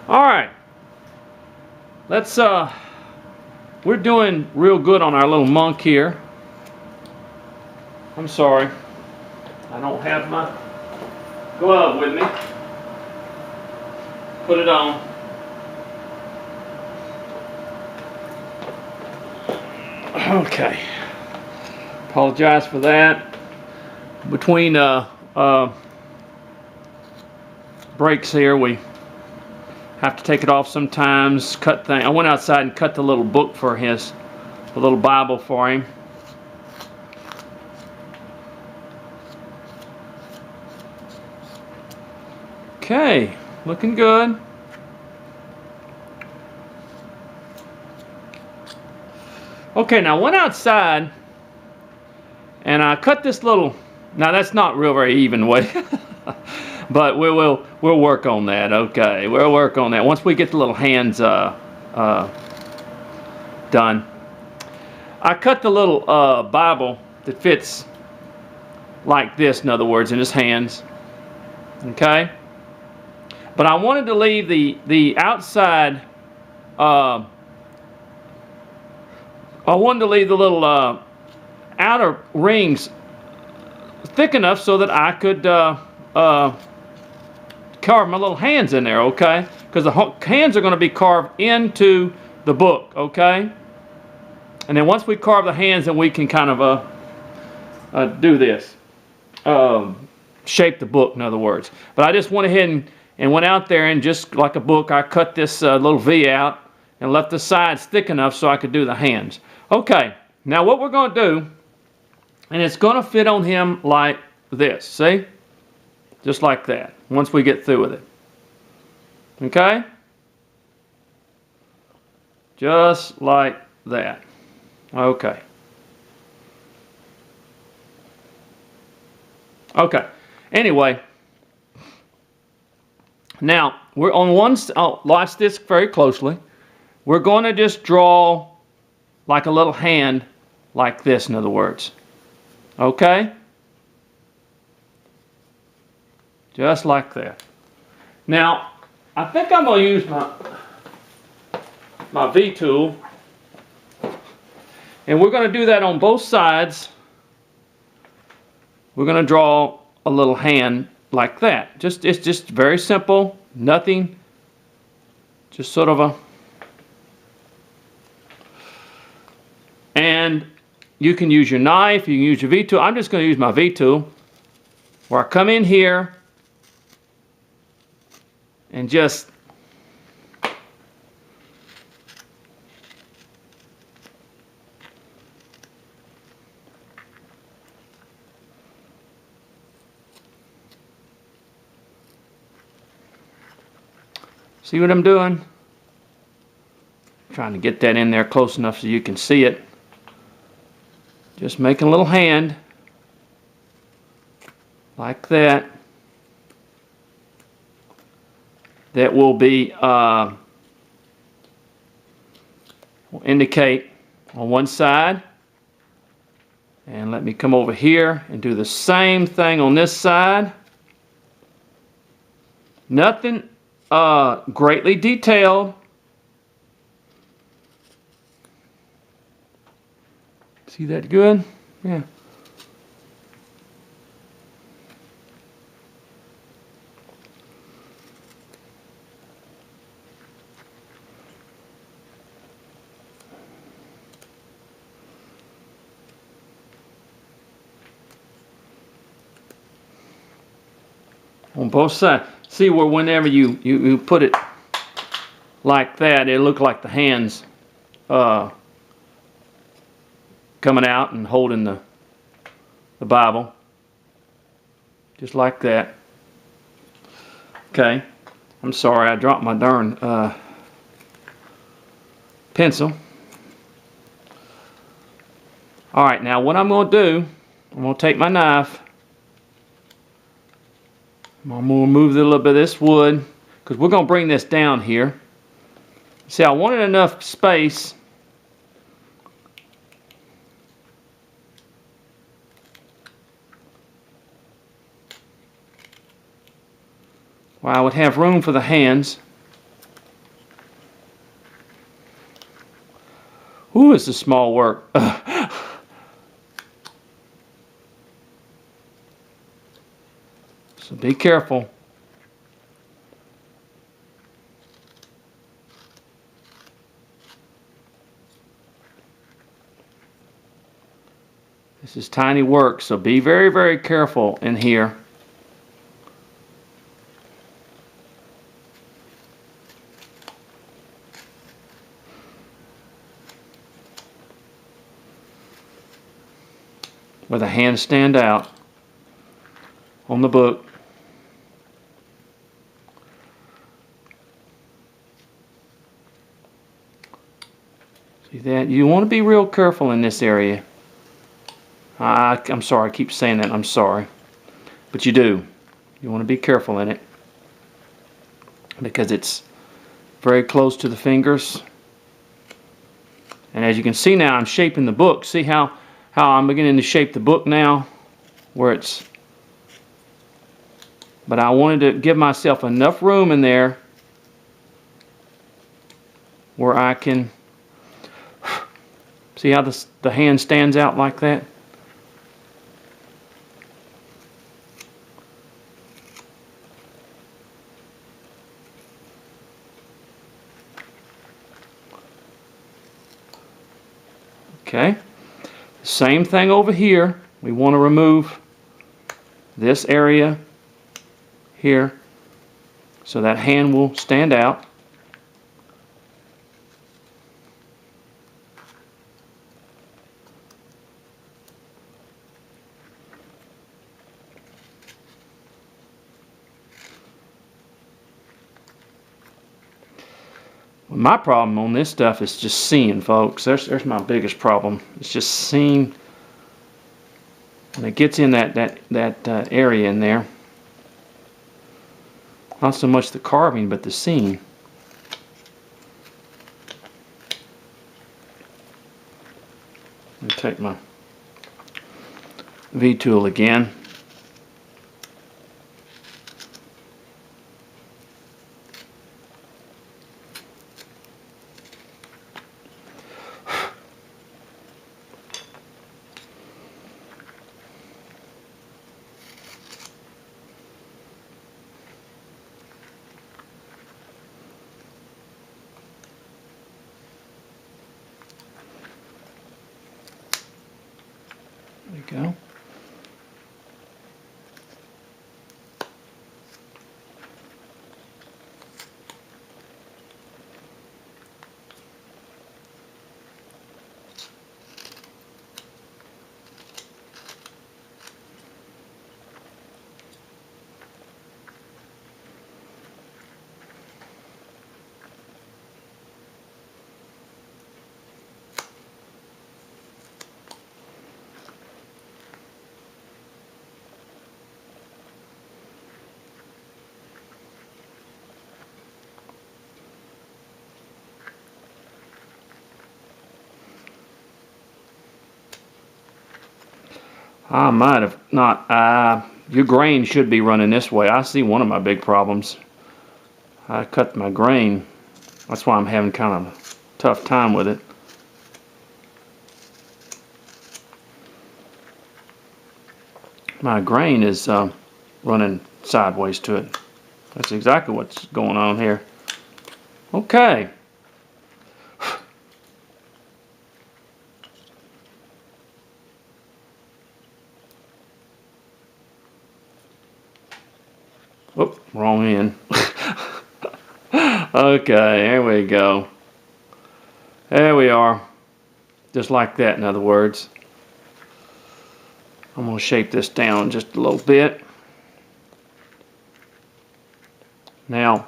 All right. Let's we're doing real good on our little monk here. I'm sorry. I don't have my glove with me. Put it on. Okay. Apologize for that. Between breaks here, we have to take it off sometimes. Cut things. I went outside and cut the little book for the little Bible for him. Okay, looking good. Okay, now I went outside and I cut this little. Now that's not real very even way, but we'll work on that. Okay, we'll work on that once we get the little hands done. I cut the little Bible that fits like this, in other words, in his hands. Okay, but I wanted to leave the outside. I wanted to leave the little outer rings thick enough so that I could carve my little hands in there, okay? Because the hands are going to be carved into the book, okay? And then once we carve the hands, then we can kind of do this. Shape the book, in other words. But I just went ahead and went out there and just like a book, I cut this little V out and left the sides thick enough so I could do the hands. Okay, now what we're going to do, and it's going to fit on him like this, see? Just like that, once we get through with it. Okay? Just like that. Okay. Okay, anyway. Now, we're on one, watch this very closely. We're going to just draw like a little hand, like this, in other words. Okay? Just like that. Now, I think I'm going to use my V tool. And we're going to do that on both sides. We're going to draw a little hand like that. It's just very simple. Nothing. Just sort of a... And you can use your knife, you can use your V tool. I'm just going to use my V tool, where I come in here and just see what I'm doing? Trying to get that in there close enough so you can see it. Just making a little hand like that. That will be will indicate on one side. And let me come over here and do the same thing on this side. Nothing greatly detailed. See that good? Yeah. On both sides. See where whenever you put it like that, it looked like the hands coming out and holding the Bible. Just like that. Okay. I'm sorry, I dropped my darn pencil. Alright, now what I'm going to do, I'm going to take my knife. I'm going to remove a little bit of this wood, because we're going to bring this down here. See, I wanted enough space where I would have room for the hands. Ooh, it's a small work. So be careful. This is tiny work, so be very, very careful in here. Where the hands stand out on the book. See that? You want to be real careful in this area. I'm sorry, I keep saying that, I'm sorry. But you do. You want to be careful in it, because it's very close to the fingers. And as you can see now, I'm shaping the book. See how I'm beginning to shape the book now? Where it's... But I wanted to give myself enough room in there where I can... See how the hand stands out like that? Okay, same thing over here. We want to remove this area here so that hand will stand out. My problem on this stuff is just seeing, folks. There's my biggest problem. It's just seeing when it gets in that area in there. Not so much the carving, but the seam. Let me take my V-tool again. There we go. I might have not. Your grain should be running this way. I see one of my big problems. I cut my grain. That's why I'm having kind of a tough time with it. My grain is running sideways to it. That's exactly what's going on here. Okay. Whoop, wrong end. Okay, here we go. There we are. Just like that, in other words. I'm going to shape this down just a little bit. Now,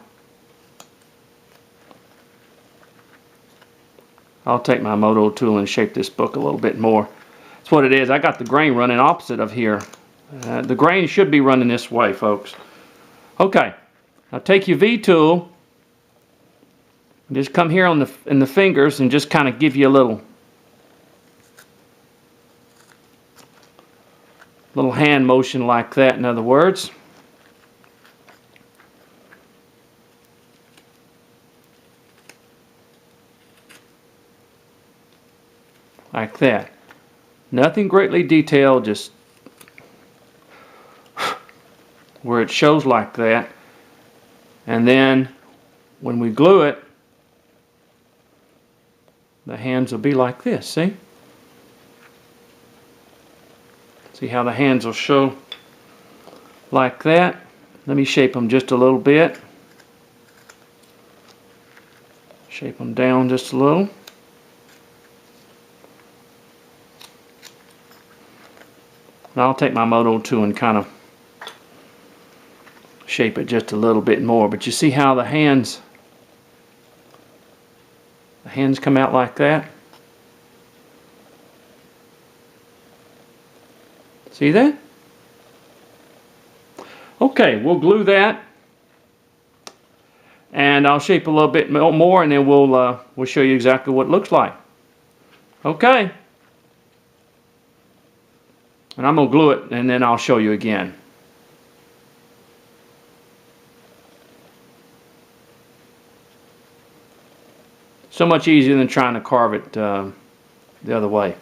I'll take my Moto tool and shape this book a little bit more. That's what it is. I got the grain running opposite of here. The grain should be running this way, folks. Okay, now take your V-tool, just come here on in the fingers and just kind of give you a little hand motion like that, in other words. like that. Nothing greatly detailed, just where it shows like that. And then when we glue it, the hands will be like this, see? See how the hands will show like that? Let me shape them just a little bit. Shape them down just a little. And I'll take my Moto 2 and kind of shape it just a little bit more. But you see how the hands come out like that? See that? Okay, we'll glue that, and I'll shape a little bit more, and then we'll show you exactly what it looks like. Okay. And I'm gonna glue it, and then I'll show you again. So much easier than trying to carve it the other way.